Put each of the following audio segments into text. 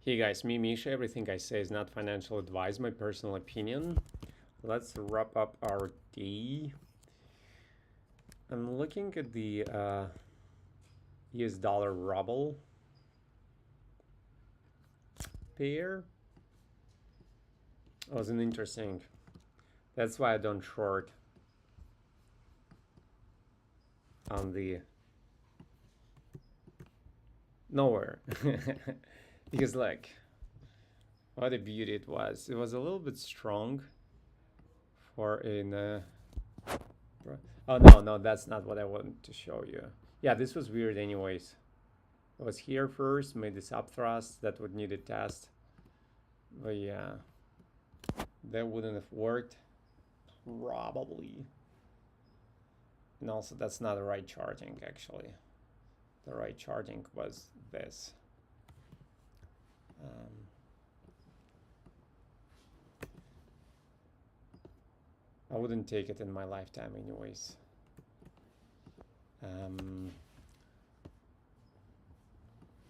Hey guys, me Misha. Everything I say is not financial advice, my personal opinion. Let's wrap up our day. I'm looking at the US dollar ruble pair. It was an interesting. That's why I don't short on the nowhere. Because like what a beauty it was. It was a little bit strong for in oh no, that's not what I wanted to show you. Yeah, this was weird anyways. It was here first, made this up thrust that would need a test. But yeah, that wouldn't have worked probably. And also that's not the right charging actually. The right charging was this. I wouldn't take it in my lifetime anyways.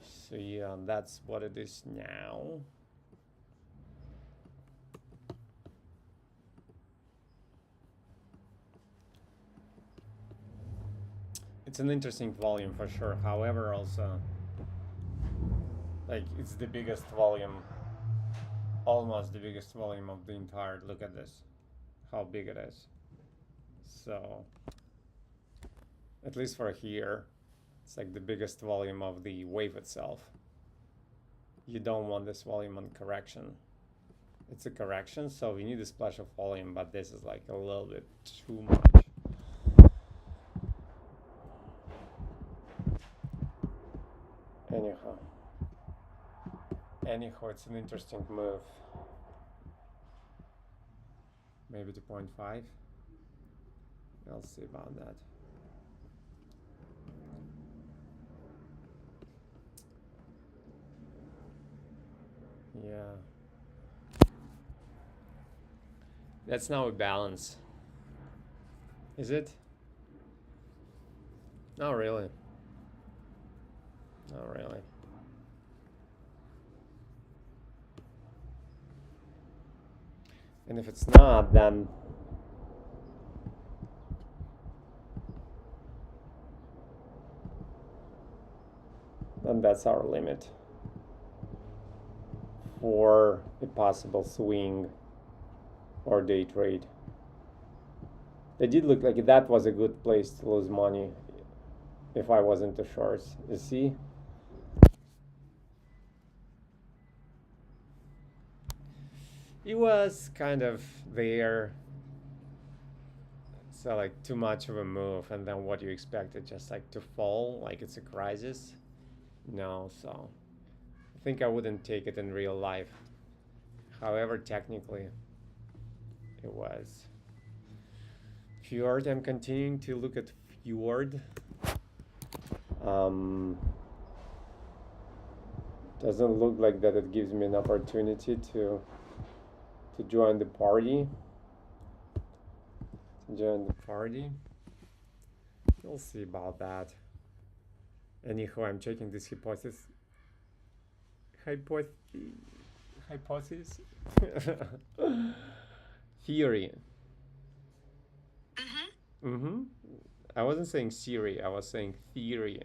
So yeah, that's what it is now. It's an interesting volume for sure. However, also, like, it's the biggest volume, almost the biggest volume of the entire. Look at this, how big it is. So, at least for here, it's like the biggest volume of the wave itself. You don't want this volume on correction. It's a correction, so we need a splash of volume, but this is like a little bit too much. Anyhow, it's an interesting move. Maybe to 0.5. I'll see about that. Yeah. That's now a balance. Is it? Not really. Not really. And if it's not, then that's our limit for a possible swing or day trade. It did look like that was a good place to lose money if I wasn't too short. You see? It was kind of there. So like too much of a move, and then what you expect it just like to fall like it's a crisis. No, so I think I wouldn't take it in real life. However, technically it was. Fjord, I'm continuing to look at Fjord. Doesn't look like that it gives me an opportunity to join the party. We'll see about that. Anyhow, I'm checking this hypothesis. Theory. I wasn't saying Siri, I was saying theory.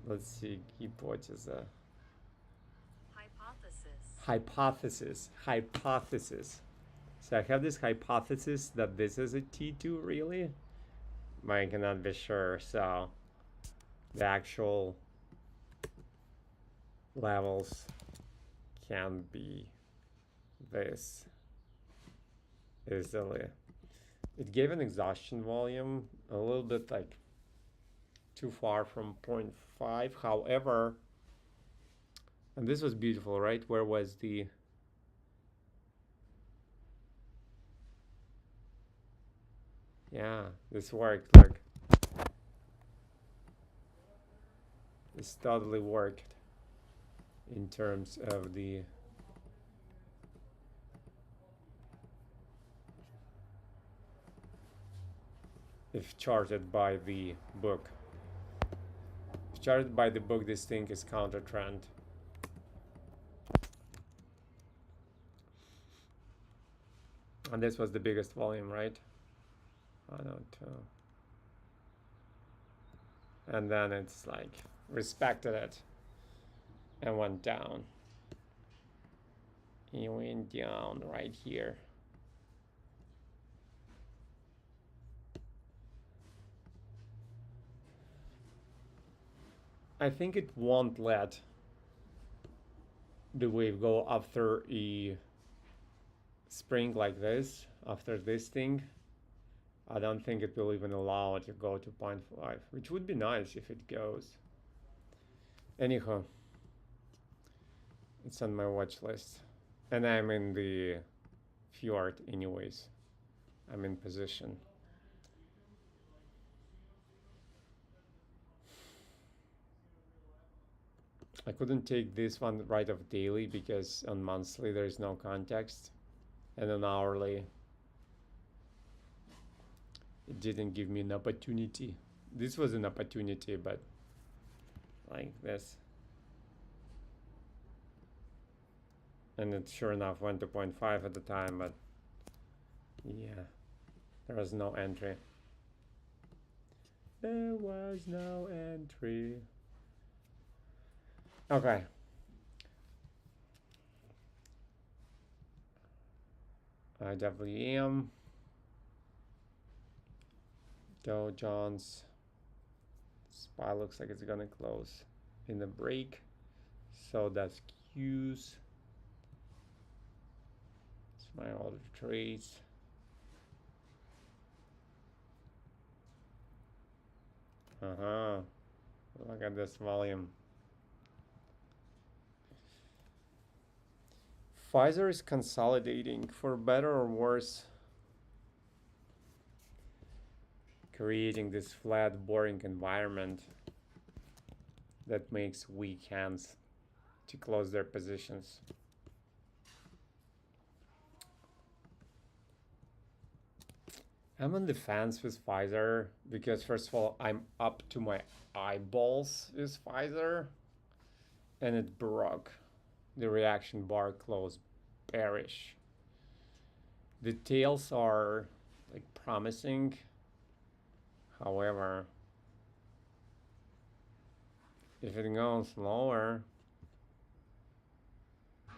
Let's see, hypothesis. Hypothesis. So I have this hypothesis that this is a T2 really, but I cannot be sure. So the actual levels can be this easily. It gave an exhaustion volume a little bit like too far from 0.5. However, and this was beautiful, right? Where was the this worked. Like this totally worked in terms of the if charted by the book. Charted by the book, this thing is counter trend. And this was the biggest volume, right? 102. And then it's like respected it and went down. It went down right here. I think it won't let the wave go after a spring like this, after this thing. I don't think it will even allow it to go to 0.5, which would be nice if it goes. Anyhow, it's on my watch list. And I'm in the fjord anyways. I'm in position. I couldn't take this one right off daily because on monthly there is no context. And on hourly, it didn't give me an opportunity. This was an opportunity, but like this. And it sure enough went to 0.5 at the time, but yeah, there was no entry. There was no entry. Okay. IWM. Dow Jones. SPY looks like it's gonna close in the break. So that's Q's. It's my order trades. Look at this volume. Pfizer is consolidating for better or worse, creating this flat, boring environment that makes weak hands to close their positions. I'm on the fence with Pfizer because first of all, I'm up to my eyeballs with Pfizer and it broke. The reaction bar closed bearish. The tails are like promising. However, if it goes lower,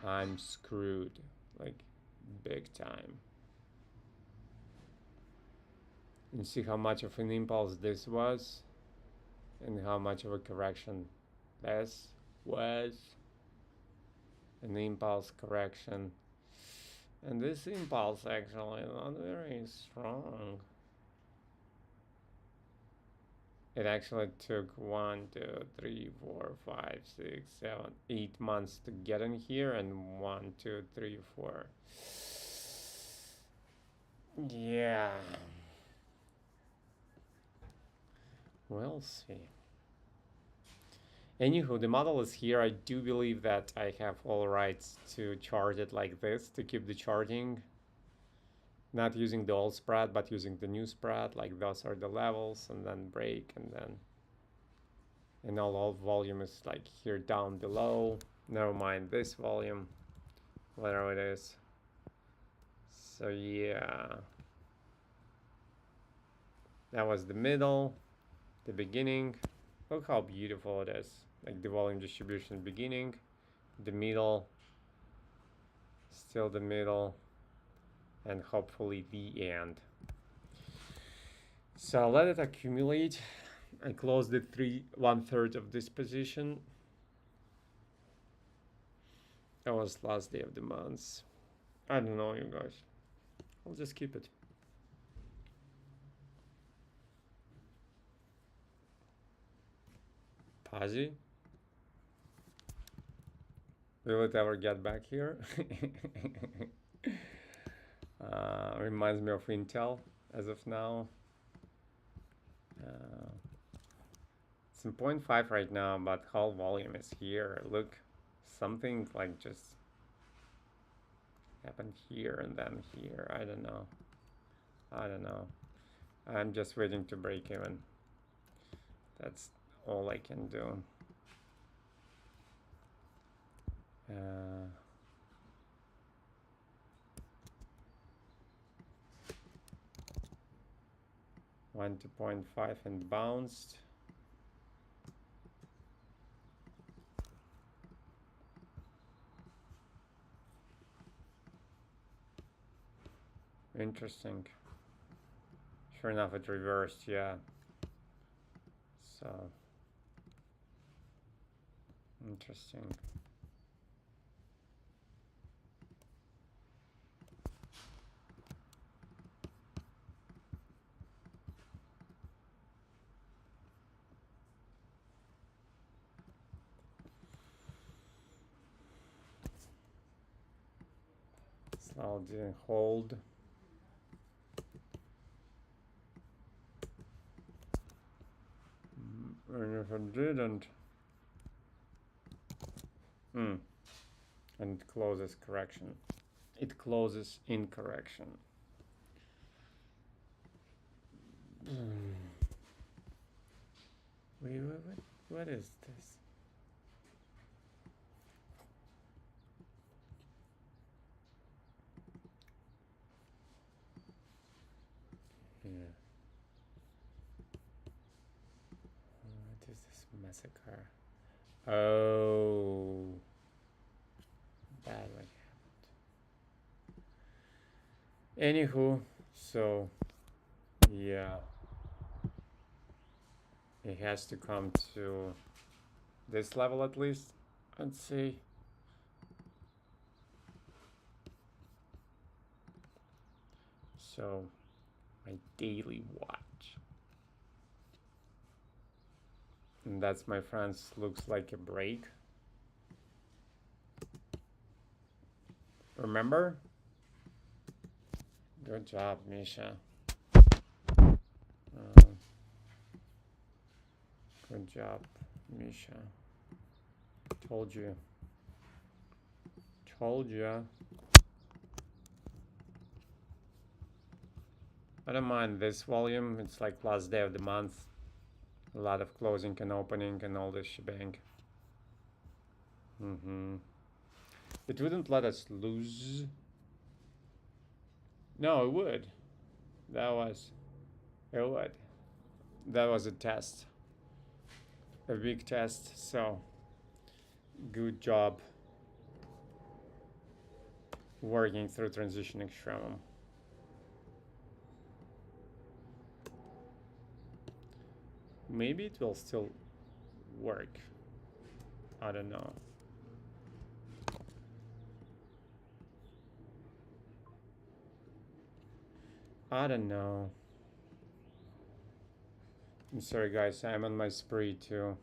I'm screwed, like big time. You see how much of an impulse this was and how much of a correction this was. An impulse correction. And this impulse actually not very strong. It actually took 1, 2, 3, 4, 5, 6, 7, 8 months to get in here, and 1, 2, 3, 4. Yeah. We'll see. Anywho, the model is here. I do believe that I have all rights to chart it like this, to keep the charting. Not using the old spread, but using the new spread, like those are the levels, and then break, and then... And all volume is like here down below. Never mind this volume, whatever it is. So yeah. That was the middle, the beginning. Look how beautiful it is. Like the volume distribution beginning, the middle, still the middle, and hopefully the end. So let it accumulate. I closed the 1/3 of this position. That was last day of the month. I don't know, you guys. I'll just keep it. Pazzi? Will it ever get back here? Reminds me of Intel as of now. It's in 0.5 right now, but whole volume is here. Look, something like just happened here and then here. I don't know. I'm just waiting to break even. That's all I can do. 1 to 0.5 and bounced. Interesting. Sure enough, it reversed, yeah. So, interesting. Slow didn't hold. And if it didn't, and it closes correction. It closes in correction. Wait, what is this? Yeah. What is this massacre? Oh, bad what happened. Anywho, so yeah, it has to come to this level at least. Let's see. So my daily watch, and that's, my friends, looks like a break. Remember? Good job, Misha. Good job, Misha. Told you. Told you. I don't mind this volume. It's like last day of the month. A lot of closing and opening and all this shebang. It wouldn't let us lose. No, it would. It would. That was a test. A big test. So, good job working through transitioning extremum. Maybe it will still work. I don't know. I don't know. I'm sorry, guys. I'm on my spree too.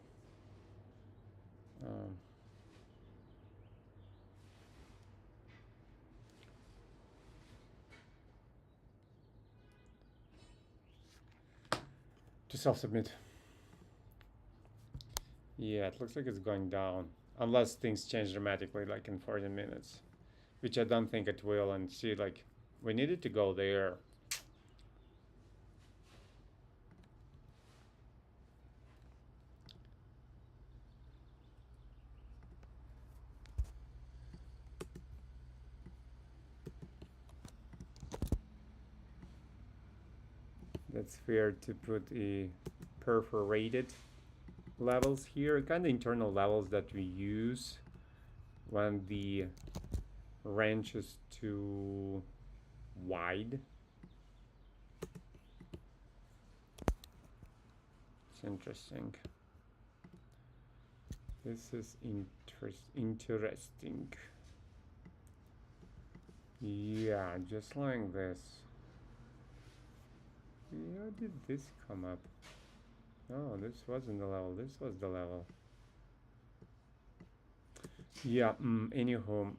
To self-submit. Yeah, it looks like it's going down. Unless things change dramatically, like in 14 minutes. Which I don't think it will. And see, like, we needed to go there. That's fair to put a perforated levels here, kind of internal levels that we use when the range is too wide. It's interesting. This is interesting. Yeah, just like this. How did this come up? No, this wasn't the level. This was the level. Yeah, anywho.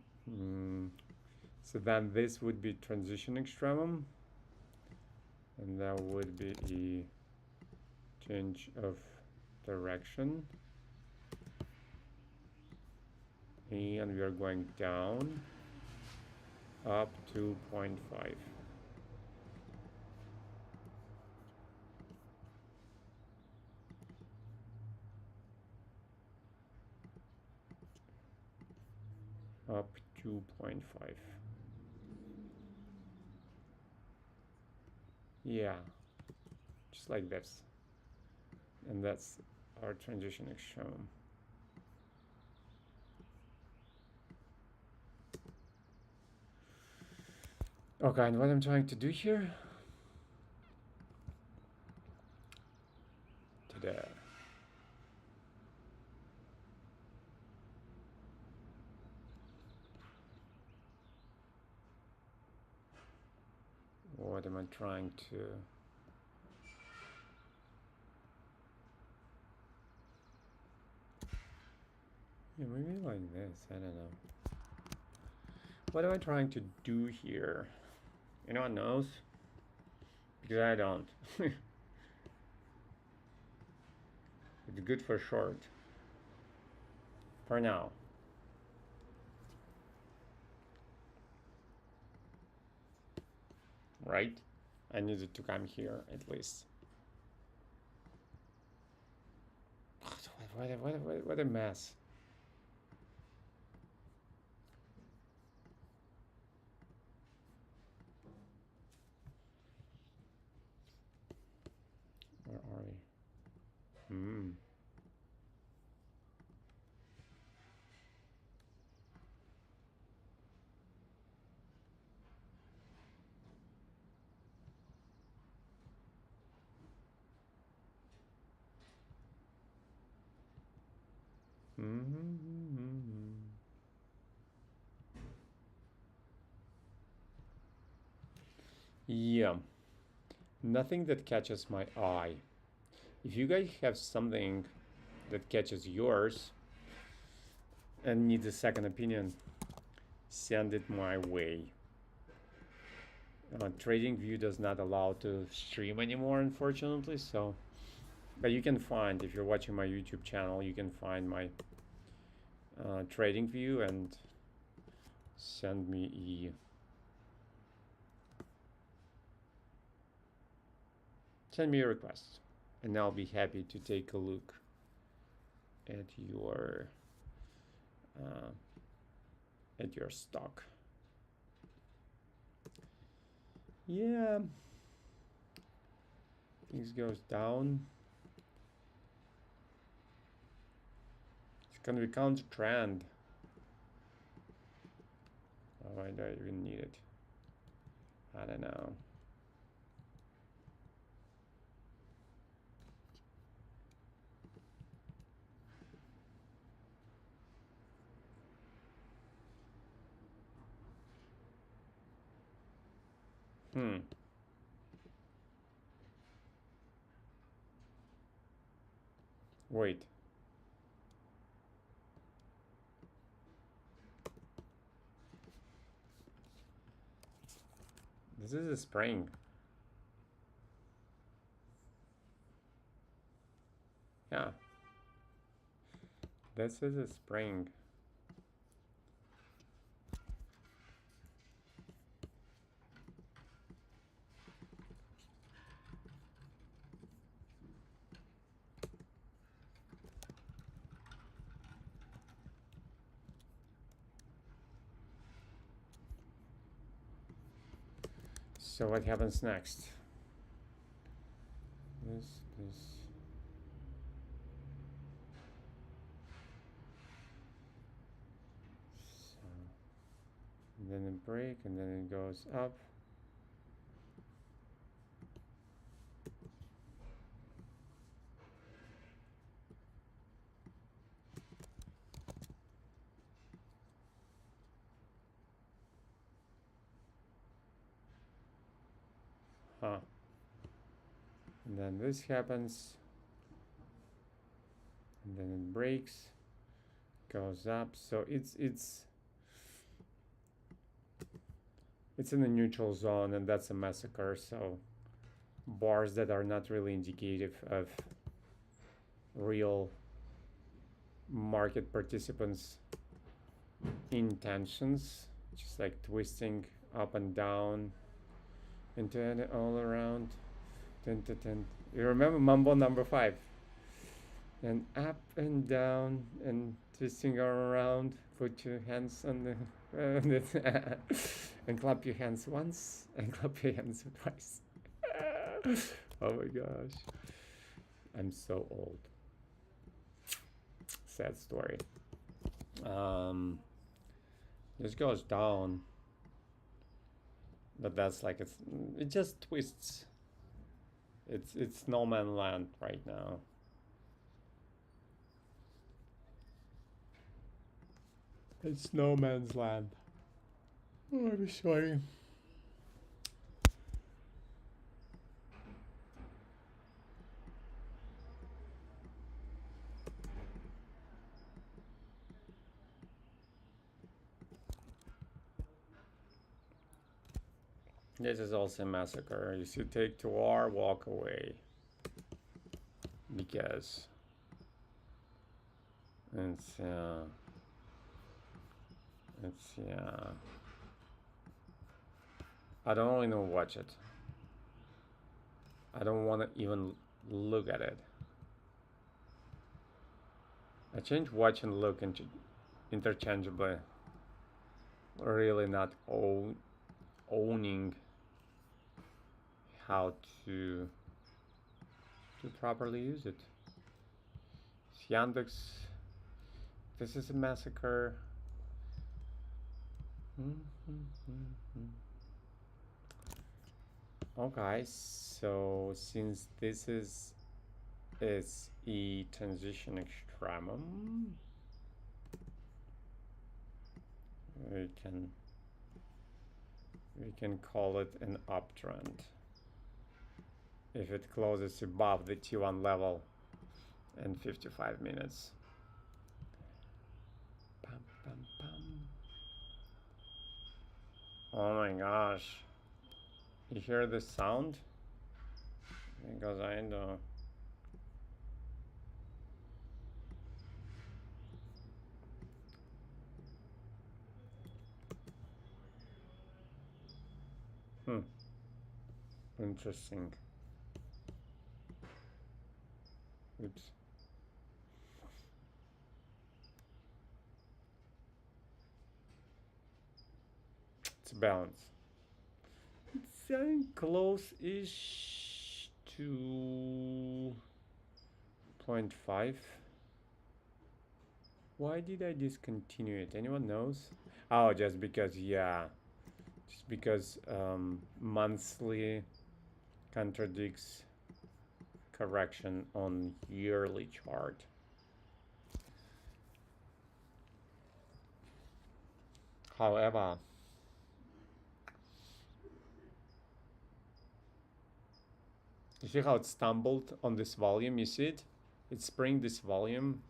So then this would be transition extremum. And that would be a change of direction. And we are going down up to 0.5. up 2.5. Yeah, just like this. And that's our transition shown. Okay, and what I'm trying to do here today. What am I trying to? Yeah, maybe like this. I don't know. What am I trying to do here? Anyone knows? Because I don't. It's good for short. For now. Right? I needed to come here at least. What a mess. Where are we? Yeah, nothing that catches my eye. If you guys have something that catches yours and needs a second opinion, send it my way. TradingView does not allow to stream anymore, unfortunately, so but you can find, if you're watching my YouTube channel, you can find my TradingView and send me a request, and I'll be happy to take a look at your stock. Yeah, things goes down. It's gonna be counter trend. Oh, I don't even need it. I don't know. Wait. This is a spring. Yeah. This is a spring. So what happens next? This. So, and then a break, and then it goes up. And then this happens, and then it breaks, goes up. So it's in the neutral zone, and that's a massacre. So bars that are not really indicative of real market participants' intentions, just like twisting up and down and then all around. You remember Mambo number 5? and up and down and twisting around. Put your hands on the and clap your hands once and clap your hands twice. Oh my gosh, I'm so old. Sad story. This goes down, but that's like it just twists. It's no man land right now. It's no man's land. Oh, I'm sorry. This is also a massacre. You should take to R, walk away. Because it's I don't even watch it. I don't want to even look at it. I change watch and look interchangeably. Really not owning how to properly use it. Yandex. This is a massacre. Okay, so since this is a transition extremum, we can call it an uptrend if it closes above the T1 level in 55 minutes. Bum, bum, bum. Oh my gosh, you hear the sound? Because I know. Interesting. Oops. It's a balance. It's getting close-ish to 0.5. Why did I discontinue it? Anyone knows? Oh, just because, yeah. Just because monthly contradicts correction on yearly chart. However, you see how it stumbled on this volume? You see it? It sprang this volume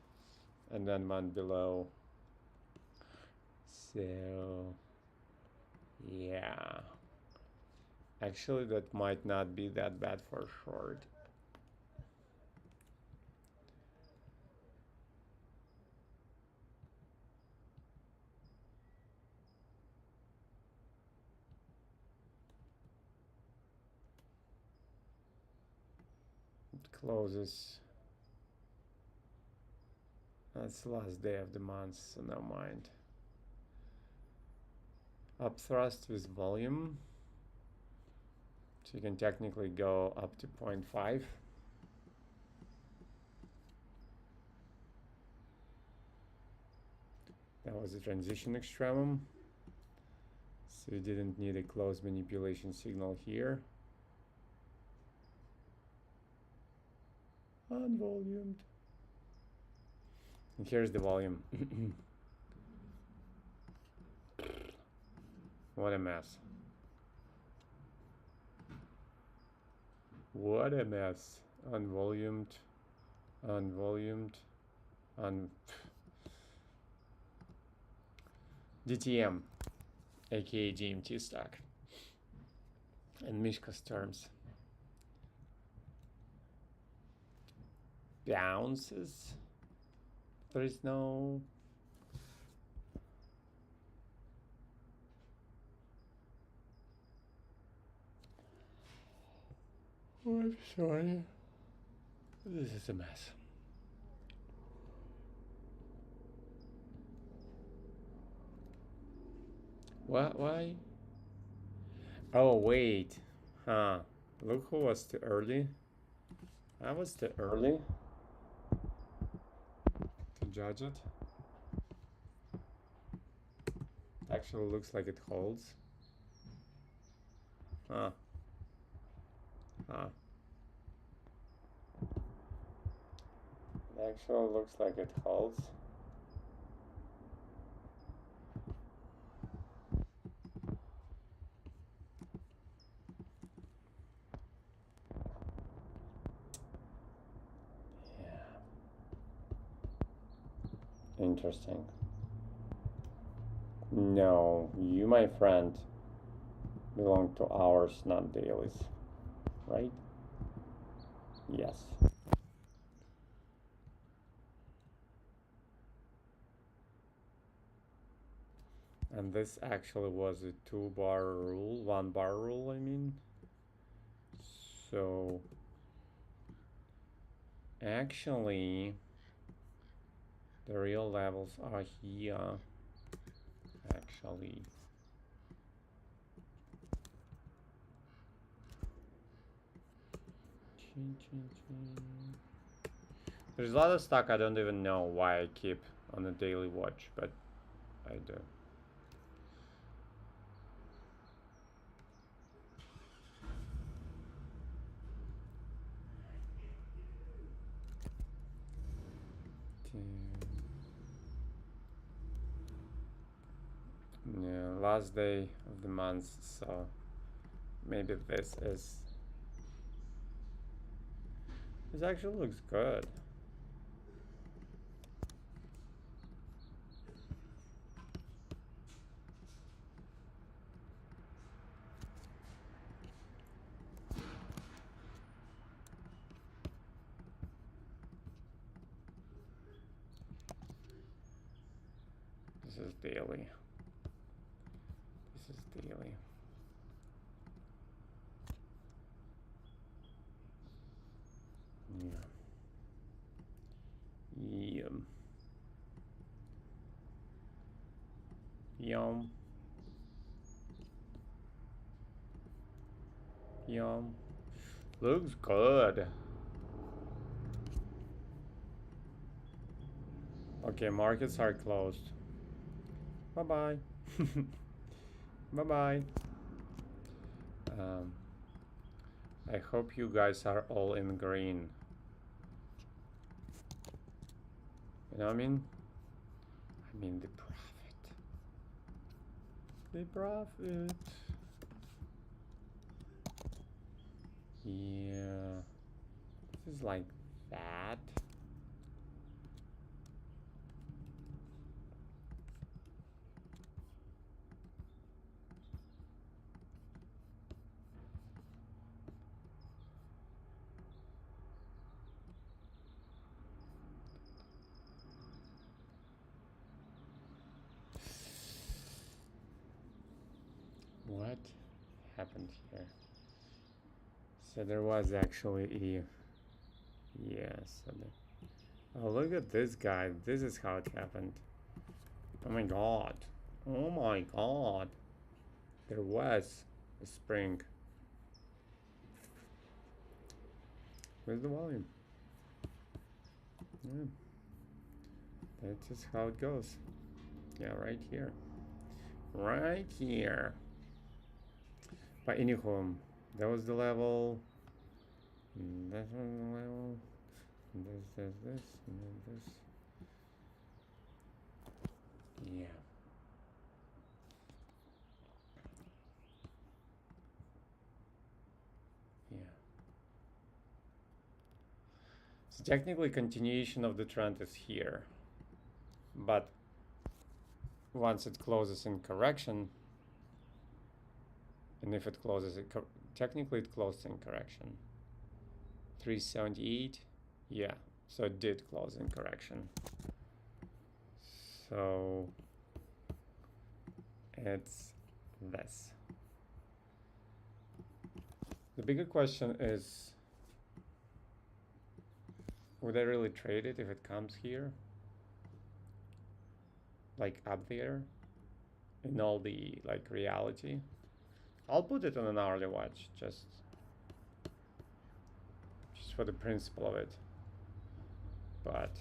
and then went below. So, yeah. Actually, that might not be that bad for short. It closes. That's the last day of the month, so no mind. Upthrust with volume. So you can technically go up to 0.5. That was a transition extremum. So you didn't need a close manipulation signal here. Unvolumed. And here's the volume. What a mess. What a mess. Unvolumed. Unvolumed. DTM, aka GMT stock. And Mishka's terms. Bounces. There is no. Oh, I'm sorry. This is a mess. What? Why? Oh, wait. Huh. Look who was too early. I was too early to judge it. Actually looks like it holds. Huh. Huh. It actually looks like it holds. Yeah. Interesting. No, you, my friend, belong to hours, not dailies. Right? Yes. And this actually was a 2-bar rule, 1-bar rule, I mean. So, actually, the real levels are here. Actually. There's a lot of stuff I don't even know why I keep on the daily watch, but I do. Yeah, last day of the month, so maybe this is. This actually looks good. This is daily. This is daily. Yeah. Yum. Yum. Yum. Looks good. Okay, markets are closed. Bye bye. Bye bye. Um, I hope you guys are all in green. You know what I mean? I mean the profit. The profit. Yeah. This is like that. What happened here? So there was actually a. Yeah, so oh, look at this guy. This is how it happened. Oh my god. Oh my god. There was a spring. Where's the volume? Yeah. That's just how it goes. Yeah, right here. Right here. But anyhow, that was the level. That was the level. This, and then this. Yeah. Yeah. So technically continuation of the trend is here. But once it closes in correction, and if it closes it, technically it closed in correction. 378, yeah, so it did close in correction. So it's this. The bigger question is, would I really trade it if it comes here? Like up there? in all the like reality. I'll put it on an hourly watch just for the principle of it. But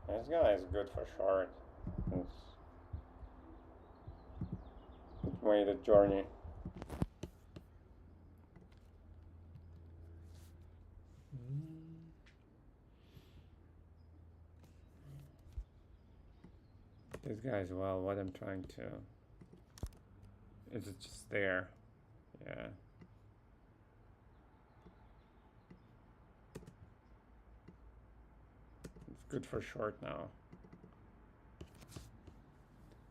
this guy is good for short. It made a journey. This guy as well, what I'm trying to... Is it just there? Yeah. It's good for short now.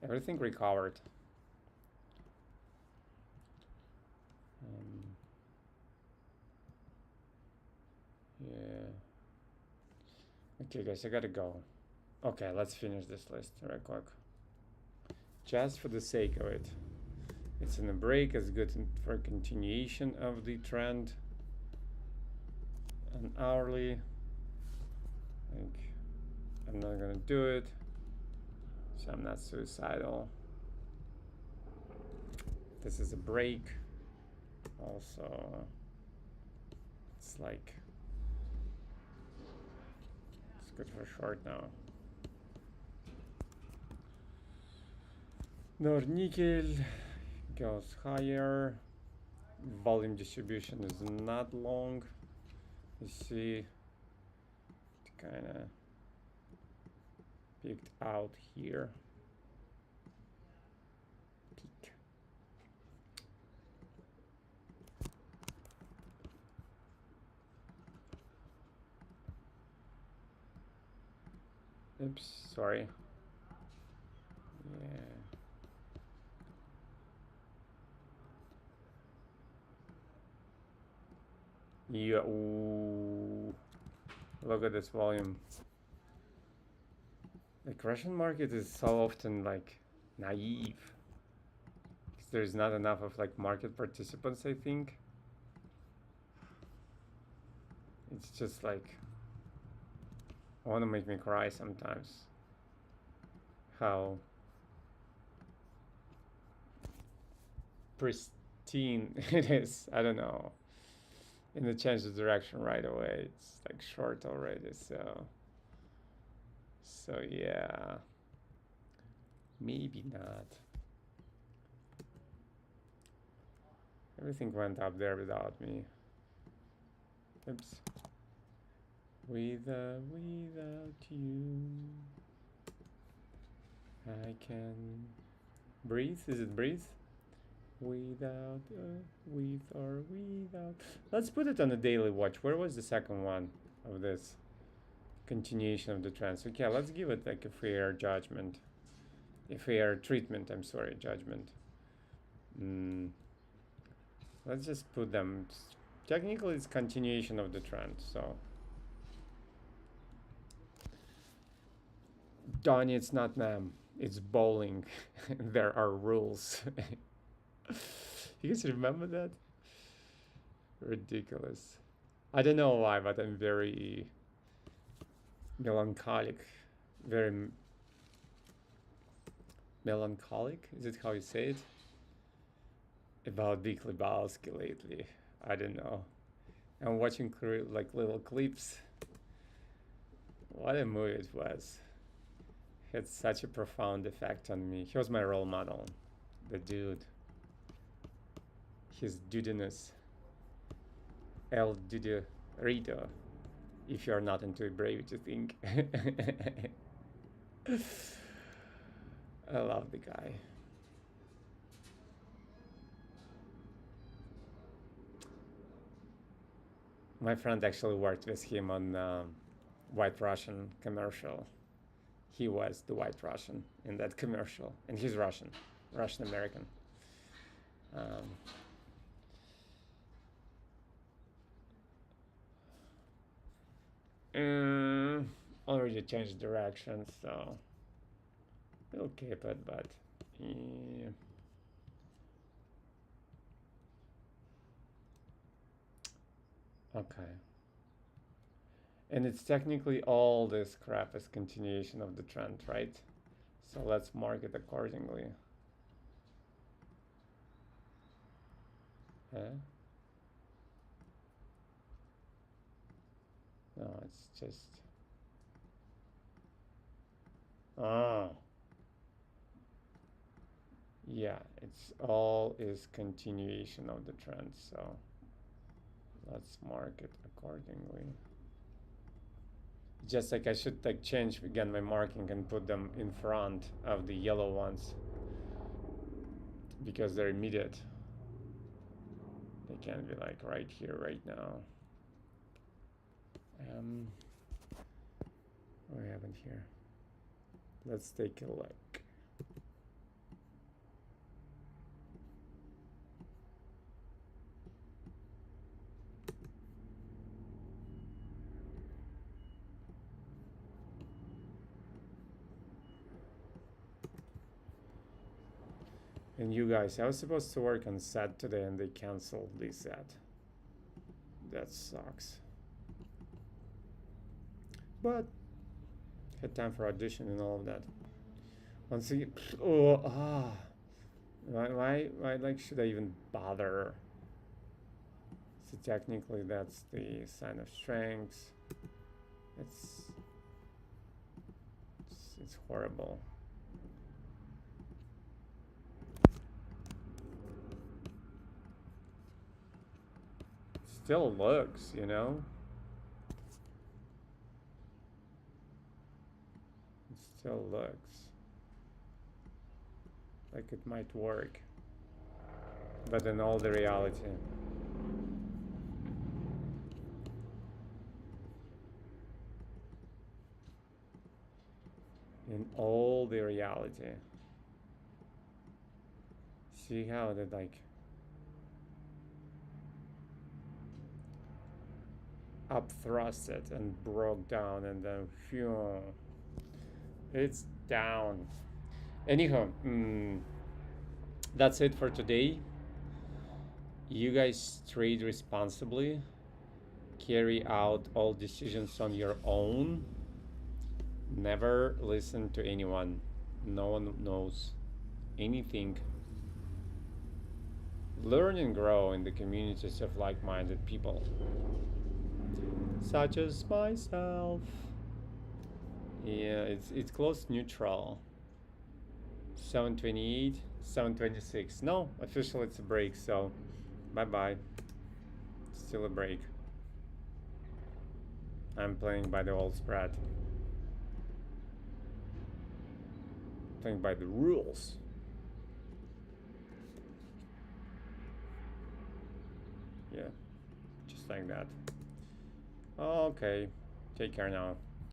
Everything recovered. Yeah. Okay, guys, I gotta go. Okay, let's finish this list real quick. Just for the sake of it. It's in a break, it's good for continuation of the trend. An hourly. Like, I'm not gonna do it, so I'm not suicidal. This is a break. Also, it's like, it's good for short now. Nord nickel goes higher. Volume distribution is not long. You see, it kind of peaked out here. Peak. Oops, sorry. Yeah. Yeah, ooh. Look at this volume. The Russian market is so often like naive. There's not enough of like market participants, I think. It's just like, wanna make me cry sometimes. How pristine it is. I don't know. And it changes the direction right away. It's like short already, so yeah. Maybe not. Everything went up there without me. Oops. Without you, I can breathe. Is it breathe? Without, with or without. Let's put it on a daily watch. Where was the second one of this continuation of the trend? Okay, let's give it like a fair judgment. A fair treatment, I'm sorry, judgment. Let's just put them. Technically, it's continuation of the trend, so. Donnie, it's not NAM. It's bowling. There are rules. You guys remember that? Ridiculous. I don't know why, but I'm very melancholic. Very melancholic? Is it how you say it? About Big Lebowski lately. I don't know. I'm watching like little clips. What a movie it was. It had such a profound effect on me. He was my role model. The dude. His dudiness. El Dudorito. If you're not into brave to think. I love the guy. My friend actually worked with him on White Russian commercial. He was the White Russian in that commercial, and he's Russian American. Already changed direction, so we'll keep it, but yeah. Okay. And it's technically all this crap is continuation of the trend, right? So let's mark it accordingly. Huh? No, it's just... Ah. Yeah, it's all is continuation of the trend, so let's mark it accordingly. Just like I should like change again my marking and put them in front of the yellow ones because they're immediate. They can't be like right here, right now. What happened here? Let's take a look. And you guys, I was supposed to work on set today and they canceled the set. That sucks. But had time for audition and all of that. Once again, why like should I even bother? So technically that's the sign of strength. It's horrible. Still looks, you know? It still looks like it might work. But in all the reality. In all the reality. See how that like up thrusted and broke down and then phew, it's down. Anyhow, that's it for today. You guys trade responsibly, carry out all decisions on your own, never listen to anyone. No one knows anything. Learn and grow in the communities of like-minded people, such as myself. Yeah, it's close neutral. 7:28, 7:26. No, officially it's a break, so bye-bye. Still a break. I'm playing by the old spread. Playing by the rules. Yeah, just like that. Okay, take care now.